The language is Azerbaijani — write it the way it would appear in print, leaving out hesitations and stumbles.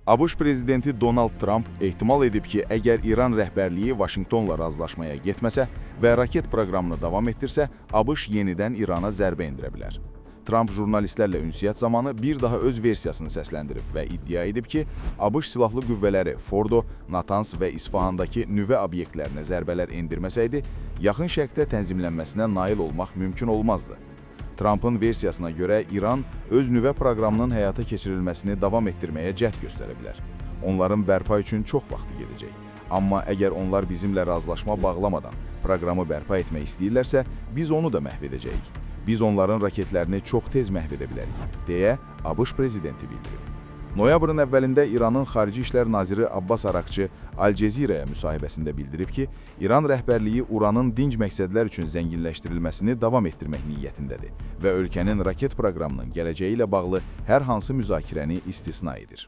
ABŞ prezidenti Donald Trump ehtimal edib ki, əgər İran rəhbərliyi Vaşinqtonla razılaşmaya getməsə və raket proqramını davam etdirsə, ABŞ yenidən İrana zərbə endirə bilər. Trump jurnalistlərlə ünsiyyət zamanı bir daha öz versiyasını səsləndirib və iddia edib ki, ABŞ silahlı qüvvələri Fordo, Natans və İsfahandakı nüvə obyektlərinə zərbələr endirməsəydi, Yaxın Şərqdə tənzimlənməsinə nail olmaq mümkün olmazdı. Trump'ın versiyasına görə İran öz nüvə proqramının həyata keçirilməsini davam etdirməyə cəhd göstərə bilər. Onların bərpa üçün çox vaxtı gedəcək. Amma əgər onlar bizimlə razılaşma bağlamadan proqramı bərpa etmək istəyirlərsə, biz onu da məhv edəcəyik. Biz onların raketlərini çox tez məhv edə bilərik, deyə ABŞ prezidenti bildirib. Noyabrın əvvəlində İranın Xarici İşlər Naziri Abbas Araqçı Al Cəzirəyə müsahibəsində bildirib ki, İran rəhbərliyi uranın dinc məqsədlər üçün zənginləşdirilməsini davam etdirmək niyyətindədir və ölkənin raket proqramının gələcəyi ilə bağlı hər hansı müzakirəni istisna edir.